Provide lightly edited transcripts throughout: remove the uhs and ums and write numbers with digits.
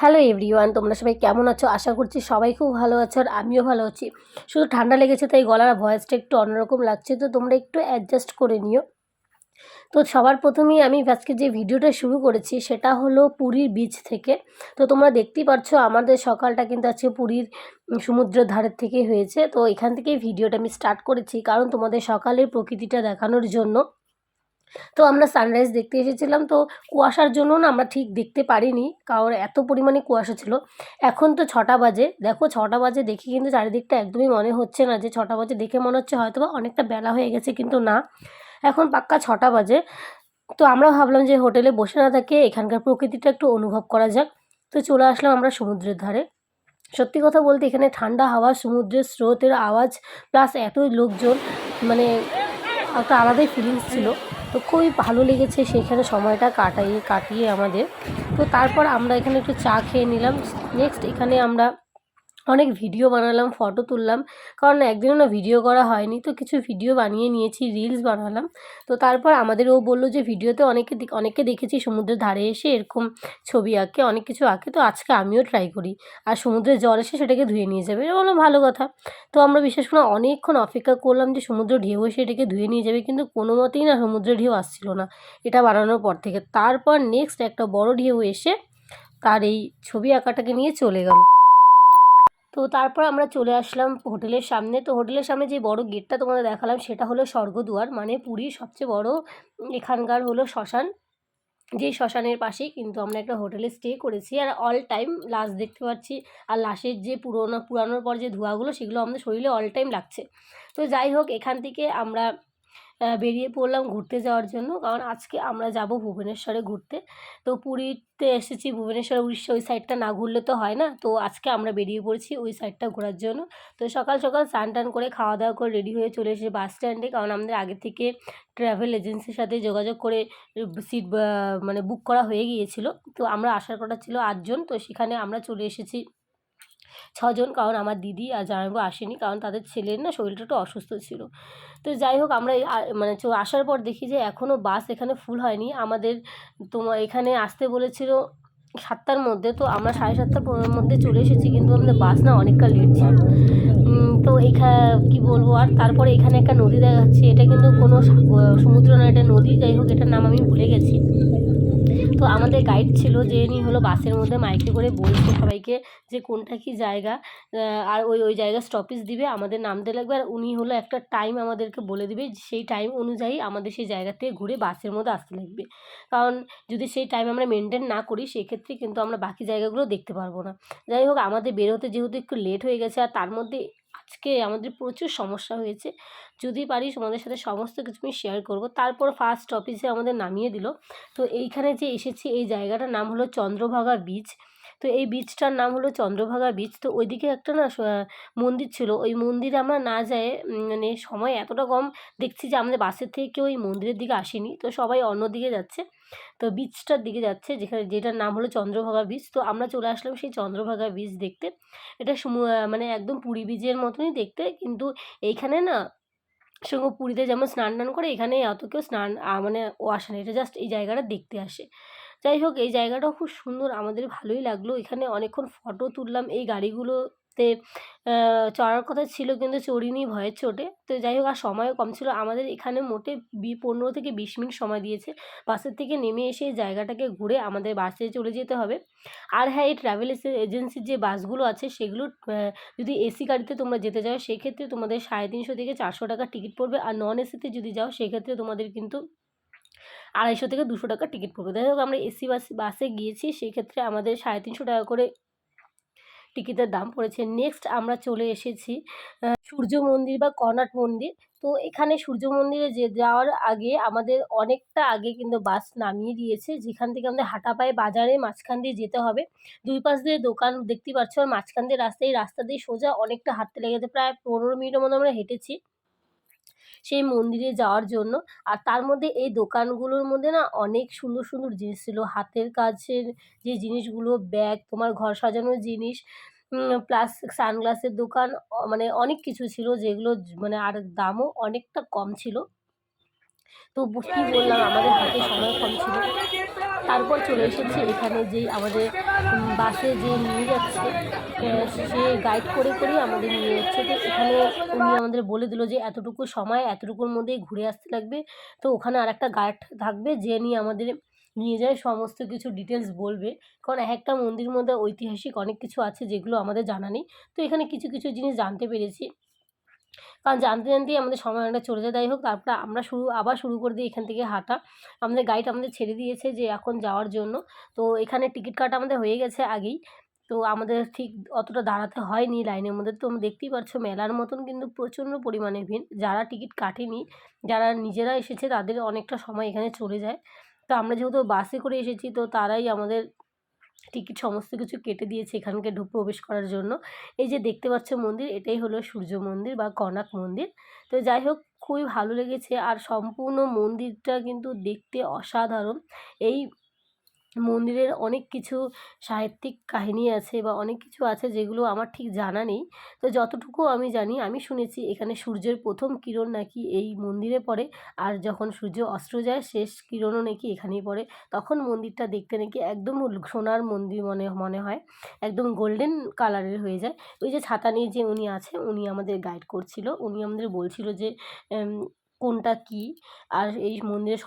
Hello everyone, তোমরা সবাই কেমন আছো? আশা করছি সবাই খুব ভালো আছো আর আমিও ভালো আছি। শুধু ঠান্ডা লেগেছে তাই গলার ভয়েসটা একটু অন্যরকম লাগছে, তো তোমরা একটু অ্যাডজাস্ট করে নিও। তো সবার প্রথমেই আমি আজকে যে ভিডিওটা শুরু করেছি সেটা হলো পুরীর বিচ থেকে। তো তোমরা দেখতেই পাচ্ছো আমাদের সকালটা কিন্তু আজকে পুরীর সমুদ্রের ধারের থেকেই হয়েছে। তো এখান থেকেই ভিডিওটা আমি স্টার্ট করেছি কারণ তোমাদের সকালের প্রকৃতিটা দেখানোর জন্য। তো আমরা সানরাইজ দেখতে এসেছিলাম, তো কুয়াশার জন্য না আমরা ঠিক দেখতে পারিনি কারণ এত পরিমাণে কুয়াশা ছিল। এখন তো 6টা বাজে, দেখো 6টা বাজে দেখি কিন্তু চারিদিকটা একদমই মনে হচ্ছে না যে 6টা বাজে, দেখে মনে হচ্ছে হয়তো বা অনেকটা বেলা হয়ে গেছে, কিন্তু না, এখন পাক্কা 6টা বাজে। তো আমরা ভাবলাম যে হোটেলে বসে না থেকে এখানকার প্রকৃতিটা একটু অনুভব করা যাক। তো চলে আসলাম আমরা সমুদ্রের ধারে। সত্যি কথা বলতে এখানে ঠান্ডা হাওয়া, সমুদ্রের স্রোতের আওয়াজ, প্লাস এতই লোকজন, মানে একটা আলাদাই ফিলিংস ছিল। তো খুবই ভালো লেগেছে সেইখানে সময়টা কাটিয়ে আমাদের। তো তারপর আমরা এখানে একটু চা খেয়ে নিলাম। নেক্সট এখানে আমরা অনেক ভিডিও বানালাম, ফটো তুললাম, কারণ একদিনও না ভিডিও করা হয়নি, তো কিছু ভিডিও বানিয়ে নিয়েছি, রিলস বানালাম। তো তারপর আমাদের ও বললো যে ভিডিওতে অনেককে দেখেছি সমুদ্রের ধারে এসে এরকম ছবি আঁকে, অনেক কিছু আঁকে, তো আজকে আমিও ট্রাই করি, আর সমুদ্রের জল এসে সেটাকে ধুয়ে নিয়ে যাবে, এটা বললো ভালো কথা। তো আমরা বিশেষ করে অনেকক্ষণ অপেক্ষা করলাম যে সমুদ্র ঢেউ এসে এটাকে ধুয়ে নিয়ে যাবে, কিন্তু কোনো মতেই না সমুদ্রের ঢেউ আসছিল না এটা বানানোর পর থেকে। তারপর নেক্সট একটা বড় ঢেউ এসে তার এই ছবি আঁকাটাকে নিয়ে চলে গেল। তো তারপর আমরা চলে আসলাম হোটেলের সামনে। তো হোটেলের সামনে যে বড় গেটটা তোমাদের দেখালাম সেটা হলো স্বর্গদুয়ার, মানে পুরীর সবচেয়ে বড় এখানকার হলো শ্মশান। যেই শ্মশানের পাশেই কিন্তু আমরা একটা হোটেলে স্টে করেছি, আর অল টাইম লাশ দেখতে পাচ্ছি, আর লাশের যে পুরানোর পর যে ধোঁয়াগুলো সেগুলো আমাদের শরীরে অল টাইম লাগছে। তো যাই হোক, এখান থেকে আমরা বেরিয়ে পড়লাম ঘুরতে যাওয়ার জন্য, কারণ আজকে আমরা যাব ভুবনেশ্বরে ঘুরতে। তো পুরীতে এসেছি, ভুবনেশ্বর উড়িষ্যা ওই সাইডটা না ঘুরলে তো হয় না, তো আজকে আমরা বেরিয়ে পড়েছি ওই সাইডটা ঘোরার জন্য। তো সকাল সকাল স্নান টান করে খাওয়া দাওয়া করে রেডি হয়ে চলে এসেছি বাস স্ট্যান্ডে, কারণ আমাদের আগে থেকে ট্রাভেল এজেন্সির সাথে যোগাযোগ করে সিট মানে বুক করা হয়ে গিয়েছিল। তো আমরা আসার কথা ছিল 8জন, তো সেখানে আমরা চলে এসেছি 6জন, কারণ আমার দিদি আর জামাইবাবু আসেনি, কারণ তাদের ছেলের না শরীরটা একটু অসুস্থ ছিল। তো যাই হোক, আমরা মানে আসার পর দেখি যে এখনও বাস এখানে ফুল হয়নি। আমাদের তোমার এখানে আসতে বলেছিল 7টার মধ্যে, তো আমরা 7:30টার মধ্যে চলে এসেছি, কিন্তু আমাদের বাস না অনেকটা লেট ছিল। তো কী বলবো, আর তারপরে এখানে একটা নদী দেখা যাচ্ছে, এটা কিন্তু কোনো সমুদ্র নয়, এটা নদী। যাই হোক, এটার নাম আমি ভুলে গেছি। তো আমাদের গাইড ছিল, যে ইনি হলো বাসের মধ্যে মাইকে করে বলছে সবাইকে যে কোনটা কি জায়গা, আর ওই জায়গায় স্টপেজ দিবে, আমাদের নামতে লাগবে, আর উনি হলো একটা টাইম আমাদেরকে বলে দিবে, সেই টাইম অনুযায়ী আমাদের সেই জায়গা থেকে ঘুরে বাসের মধ্যে আসতে লাগবে। কারণ যদি সেই টাইম আমরা মেনটেন না করি সেক্ষেত্রে কিন্তু আমরা বাকি জায়গাগুলো দেখতে পারবো না। যাই হোক, আমাদের বেরোতে যেহেতু একটু লেট হয়ে গেছে, আর তার মধ্যে আজকে আমাদের প্রচুর সমস্যা হয়েছে, যদি পারি তোমাদের সাথে সমস্ত কিছু আমি শেয়ার করব। তারপর ফার্স্ট স্টপেজে আমাদের নামিয়ে দিল। তো এইখানে যে এসেছি, এই জায়গাটার নাম হলো চন্দ্রভাগা বিচ। তো এই বিচটার নাম হলো চন্দ্রভাগা বিচ। তো ওইদিকে একটা না মন্দির ছিল, ওই মন্দিরে আমরা না যেয়ে মানে সময় এতটা কম দেখছি যে আমাদের বাসের থেকে কেউ ওই মন্দিরের দিকে আসেনি, তো সবাই অন্য দিকে যাচ্ছে, তো বিচটার দিকে যাচ্ছে, যেটার নাম হলো চন্দ্রভাগা বিচ। তো আমরা চলে আসলাম সেই চন্দ্রভাগা বিচ দেখতে। এটা মানে একদম পুরী বিচের মতনই দেখতে, কিন্তু এইখানে না সঙ্গে পুরীতে যেমন স্নান টান করে, এখানে অত কেউ স্নান মানে ও আসে না, এটা জাস্ট এই জায়গাটা দেখতে আসে। যাই হোক, এই জায়গাটাও খুব সুন্দর, আমাদের ভালোই লাগলো। এখানে অনেকক্ষণ ফটো তুললাম। এই গাড়িগুলোতে চড়ার কথা ছিল কিন্তু চড়িনি ভয়ের চোটে। তো যাই হোক, আর সময়ও কম ছিল আমাদের, এখানে মোটে 15 থেকে 20 মিনিট সময় দিয়েছে বাসের থেকে নেমে এসে এই জায়গাটাকে ঘুরে আমাদের বাসে চলে যেতে হবে। আর হ্যাঁ, এই ট্রাভেল এজেন্সির যে বাসগুলো আছে সেগুলো যদি এসি গাড়িতে তোমরা যেতে চাও সেক্ষেত্রে তোমাদের 350 থেকে 400 টাকা টিকিট পড়বে, আর নন এসিতে যদি যাও সেক্ষেত্রে তোমাদের কিন্তু 250 থেকে 200 টাকা টিকিট পড়বে। যাই হোক, আমরা এসি বাসে গিয়েছি, সেক্ষেত্রে আমাদের 350 টাকা করে টিকিটের দাম পড়েছে। নেক্সট আমরা চলে এসেছি সূর্য মন্দির বা কর্নাট মন্দির। তো এখানে সূর্য মন্দিরে যাওয়ার আগে আমাদের অনেকটা আগে কিন্তু বাস নামিয়ে দিয়েছে, যেখান থেকে আমাদের হাঁটা পায়ে বাজারের মাঝখান দিয়ে যেতে হবে। দুই পাশ দিয়ে দোকান দেখতেই পাচ্ছ, আর মাঝখান দিয়ে রাস্তা দিয়ে সোজা অনেকটা হাঁটতে লেগেছে, প্রায় 15 মিনিটের মতো আমরা হেঁটেছি সেই মন্দিরে যাওয়ার জন্য। আর তার মধ্যে এই দোকানগুলোর মধ্যে না অনেক সুন্দর সুন্দর জিনিস ছিল, হাতের কাছের যে জিনিসগুলো, ব্যাগ, তোমার ঘর সাজানোর জিনিস, প্লাস সানগ্লাসের দোকান, মানে অনেক কিছু ছিল যেগুলো মানে আর দামও অনেকটা কম ছিল। তো কী বললাম, আমাদের হাতে সময় কম ছিল। তারপর চলে এসেছি এখানে যেই আমাদের বাসে যে নিয়ে যাচ্ছে, সে গাইড করে করেই আমাদের নিয়ে যাচ্ছে। তো এখানে উনি আমাদের বলে দিল যে এতটুকু সময় এতটুকুর মধ্যেই ঘুরে আসতে লাগবে। তো ওখানে আরেকটা গাইড থাকবে যে নিয়ে আমাদের নিয়ে যায়, সমস্ত কিছু ডিটেলস বলবে। কারণ একটা মন্দির মধ্যে ঐতিহাসিক অনেক কিছু আছে যেগুলো আমাদের জানা নেই। তো এখানে কিছু কিছু জিনিস জানতে পেরেছি, কারণ জানতে জানতেই আমাদের সময় অনেকটা চলে যায়। যাই হোক, তারপরে আমরা আবার শুরু করে দিই এখান থেকে হাঁটা। আমাদের গাইড আমাদের ছেড়ে দিয়েছে যে এখন যাওয়ার জন্য। তো এখানে টিকিট কাটা আমাদের হয়ে গেছে আগেই। তো আমাদের ঠিক অতটা দাঁড়াতে হয়নি লাইনের মধ্যে। তোমরা দেখতেই পাচ্ছ মেলার মতন কিন্তু প্রচণ্ড পরিমাণে ভিড়। যারা টিকিট কাটেনি, যারা নিজেরা এসেছে তাদের অনেকটা সময় এখানে চলে যায়। তো আমরা যেহেতু বাসে করে এসেছি, তো তারাই আমাদের টিকিট সমস্ত কিছু কেটে দিয়েছে এখানকে প্রবেশ করার জন্য। এই যে দেখতে পাচ্ছ মন্দির, এটাই হলো সূর্য মন্দির বা কনক মন্দির। তো যাই হোক, খুবই ভালো লেগেছে। আর সম্পূর্ণ মন্দিরটা কিন্তু দেখতে অসাধারণ। এই মন্দিরের অনেক কিছু সাহিত্যিক কাহিনী আছে বা অনেক কিছু আছে যেগুলো আমার ঠিক জানা নেই। তো যতটুকু আমি জানি, আমি শুনেছি এখানে সূর্যের প্রথম কিরণ নাকি এই মন্দিরে পড়ে। আর যখন সূর্য অস্ত যায় শেষ কিরণও নাকি এখানেই পড়ে। তখন মন্দিরটা দেখতে নাকি একদম সোনার মন্দির মনে মনে হয়, একদম গোল্ডেন কালারের হয়ে যায়। ওই যে ছাতা নিয়ে যে উনি আছে, উনি আমাদের গাইড করছিল। উনি আমাদের বলছিল যে এম কোনটা কী, আর এই মন্দিরের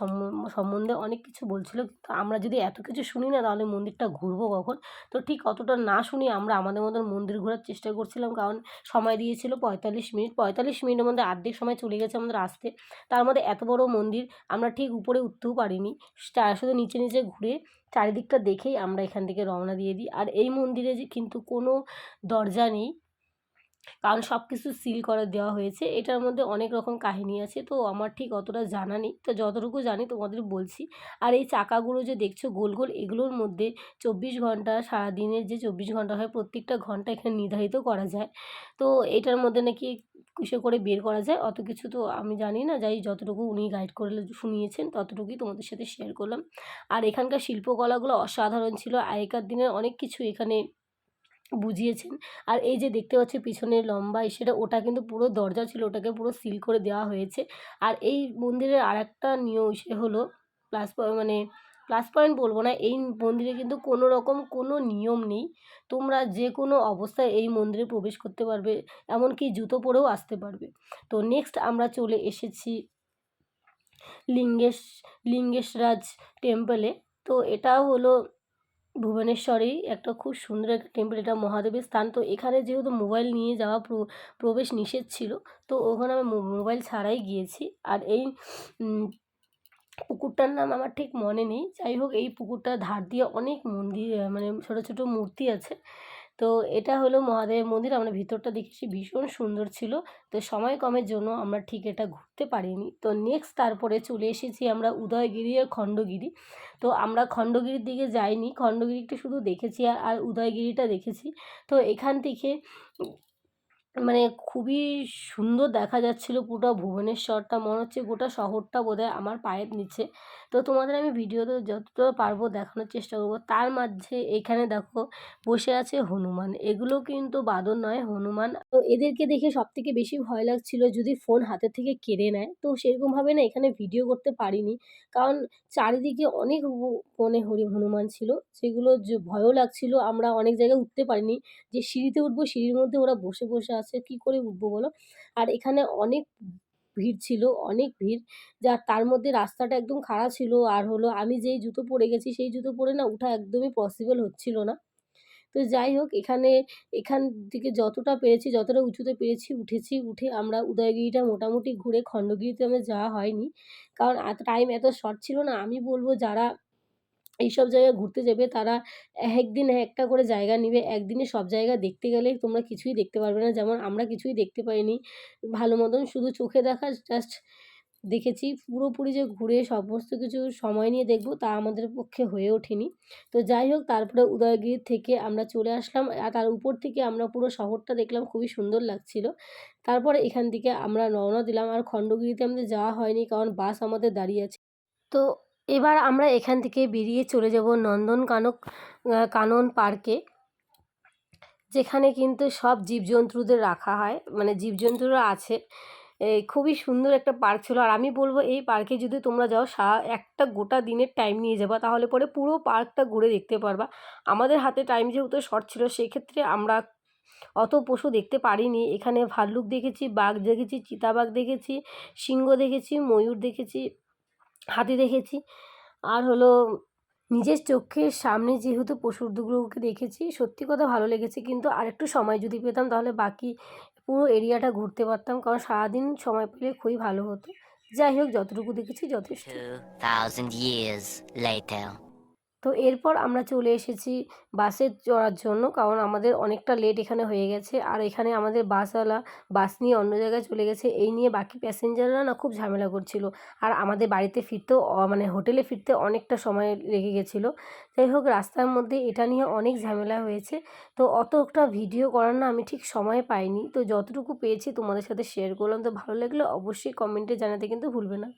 সম্বন্ধে অনেক কিছু বলছিল। কিন্তু আমরা যদি এত কিছু শুনি না তাহলে মন্দিরটা ঘুরবো কখন? তো ঠিক অতটা না শুনিয়ে আমরা আমাদের মতন মন্দির ঘোরার চেষ্টা করছিলাম। কারণ সময় দিয়েছিল ৪৫ মিনিট। ৪৫ মিনিটের মধ্যে অর্ধেক সময় চলে গেছে আমাদের আসতে। তার মধ্যে এত বড় মন্দির আমরা ঠিক উপরে উঠতেও পারিনি। শুধু নিচে নিচে ঘুরে চারিদিকটা দেখেই আমরা এখান থেকে রওনা দিয়ে দিই। আর এই মন্দিরে যে কিন্তু কোনো দরজা নেই, কারণ সব কিছু সিল করে দেওয়া হয়েছে। এটার মধ্যে অনেক রকম কাহিনী আছে, তো আমার ঠিক অতটা জানা নেই। তো যতটুকু জানি তোমাদের বলছি। আর এই চাকাগুলো যে দেখছো গোল গোল, এগুলোর মধ্যে ২৪ ঘন্টা, সারাদিনের যে ২৪ ঘন্টা হয় প্রত্যেকটা ঘন্টা এখানে নির্ধারিত করা যায়। তো এটার মধ্যে নাকি কিসে করে বের করা যায় অত কিছু তো আমি জানি না। যাই যতটুকু উনি গাইড করে শুনিয়েছেন ততটুকুই তোমাদের সাথে শেয়ার করলাম। আর এখানকার শিল্পকলাগুলো অসাধারণ ছিল। আগেকার দিনের অনেক কিছু এখানে বুঝিয়েছেন। আর এই যে দেখতে পাচ্ছি পিছনে লম্বা সেটা, ওটা কিন্তু পুরো দরজা ছিল, ওটাকে পুরো সিল করে দেওয়া হয়েছে। আর এই মন্দিরের আরেকটা সে হলো মানে প্লাস পয়েন্ট বলবো না, এই মন্দিরে কিন্তু কোনো রকম কোনো নিয়ম নেই। তোমরা যে কোনো অবস্থায় এই মন্দিরে প্রবেশ করতে পারবে, এমনকি জুতো পরেও আসতে পারবে। তো নেক্সট আমরা চলে এসেছি লিঙ্গেশ লিঙ্গেশরাজ টেম্পলে। তো এটাও হলো ভুবনেশ্বরেই একটা খুব সুন্দর একটা টেম্পল, এটা মহাদেবের স্থান। তো এখানে যেহেতু মোবাইল নিয়ে যাওয়া প্রবেশ নিষেধ ছিল, তো ওখানে আমি মোবাইল ছাড়াই গিয়েছি। আর এই পুকুরটার নাম আমার ঠিক মনে নেই। যাই হোক, এই পুকুরটার ধার দিয়ে অনেক মন্দির মানে ছোটো ছোটো মূর্তি আছে। তো এটা হলো মহাদেবের মন্দির। আমরা ভিতরটা দেখেছি, ভীষণ সুন্দর ছিল। তো সময় কমের জন্য আমরা ঠিক এটা ঘুরতে পারিনি। তো নেক্সট তারপরে চলে এসেছি আমরা উদয়গিরি আর খণ্ডগিরি। তো আমরা খণ্ডগিরির দিকে যাইনি, খণ্ডগিরিটা শুধু দেখেছি আর উদয়গিরিটা দেখেছি। তো এখান থেকে মানে খুবই সুন্দর দেখা যাচ্ছিলো পুরো ভুবনেশ্বরটা, মনে হচ্ছে গোটা শহরটা বোধহয় আমার পায়ের নিচে। তো তোমাদের আমি ভিডিওতে যতটা পারবো দেখানোর চেষ্টা করবো। তার মাঝে এখানে দেখো বসে আছে হনুমান, এগুলো কিন্তু বাদর নয়, হনুমান। তো এদেরকে দেখে সবথেকে বেশি ভয় লাগছিল যদি ফোন হাতের থেকে কেড়ে নেয়। তো সেরকমভাবে না এখানে ভিডিও করতে পারিনি, কারণ চারিদিকে অনেক মানে হনুমান ছিল, সেগুলো যে ভয়ও লাগছিল। আমরা অনেক জায়গায় উঠতে পারিনি, যে সিঁড়িতে উঠবো সিঁড়ির মধ্যে ওরা বসে বসে আছে, কী করে উঠবো বলো? আর এখানে অনেক ভিড় ছিল, অনেক ভিড়। তার মধ্যে রাস্তাটা একদম খাড়া ছিল। আর হলো আমি যেই জুতো পরে গেছি সেই জুতো পরে না উঠা একদমই পসিবল হচ্ছিল না। তো যাই হোক, এখান থেকে যতটা পেরেছি, যতটা উঁচুতে পেরেছি উঠেছি। উঠে আমরা উদয়গিরিটা মোটামুটি ঘুরে, খণ্ডগিরিতে আমার যাওয়া হয়নি, কারণ টাইম এত শর্ট ছিল না। আমি বলবো যারা এইসব জায়গায় ঘুরতে যাবে তারা একদিন একটা করে জায়গা নিবে। একদিনে সব জায়গা দেখতে গেলে তোমরা কিছুই দেখতে পারবে না। যেমন আমরা কিছুই দেখতে পাইনি ভালো মতন, শুধু চোখে দেখা জাস্ট দেখেছি। পুরোপুরি যে ঘুরে সমস্ত কিছু সময় নিয়ে দেখব তা আমাদের পক্ষে হয়ে ওঠেনি। তো যাই হোক, তারপরে উদয়গিরি থেকে আমরা চলে আসলাম। আর তার উপর থেকে আমরা পুরো শহরটা দেখলাম, খুবই সুন্দর লাগছিল। তারপরে এখান থেকে আমরা রওনা দিলাম। আর খণ্ডগিরিতে আমাদের যাওয়া হয়নি, কারণ বাস আমাদের দাঁড়িয়ে আছে। তো এবার আমরা এখান থেকে বেরিয়ে চলে যাব কানন পার্কে, যেখানে কিন্তু সব জীবজন্তুদের রাখা হয়, মানে জীবজন্তুরা আছে। খুবই সুন্দর একটা পার্ক ছিল। আর আমি বলব এই পার্কে যদি তোমরা যাও একটা গোটা দিনের টাইম নিয়ে যাবা, তাহলে পরে পুরো পার্কটা ঘুরে দেখতে পারবা। আমাদের হাতে টাইম যেহেতু শর্ট ছিল, সেক্ষেত্রে আমরা অত পশু দেখতে পারিনি। এখানে ভাল্লুক দেখেছি, বাঘ দেখেছি, চিতাবাঘ দেখেছি, সিংহ দেখেছি, ময়ূর দেখেছি, হাতি দেখেছি। আর হলো নিজের চোখের সামনে যেহেতু পশুগুলোকে দেখেছি, সত্যি কথা ভালো লেগেছে। কিন্তু আরেকটু সময় যদি পেতাম তাহলে বাকি পুরো এরিয়াটা ঘুরতে পারতাম, কারণ সারাদিন সময় পেলে খুবই ভালো হতো। যাই হোক, যতটুকু দেখেছি যথেষ্ট। 2000 years later. তো এরপর আমরা চলে এসেছি বাসে চড়ার জন্য, কারণ আমাদের অনেকটা লেট এখানে হয়ে গেছে। আর এখানে আমাদের বাসওয়ালা বাস নিয়ে অন্য জায়গায় চলে গেছে, এই নিয়ে বাকি প্যাসেঞ্জাররা না খুব ঝামেলা করছিল। আর আমাদের বাড়িতে ফিরতেও মানে হোটেলে ফিরতে অনেকটা সময় লেগে গেছিলো। যাই হোক, রাস্তার মধ্যে এটা নিয়ে অনেক ঝামেলা হয়েছে। তো অতটা ভিডিও করার না আমি ঠিক সময় পাইনি। তো যতটুকু পেয়েছি তোমাদের সাথে শেয়ার করলাম। তো ভালো লাগলে অবশ্যই কমেন্টে জানাতে কিন্তু ভুলবে না।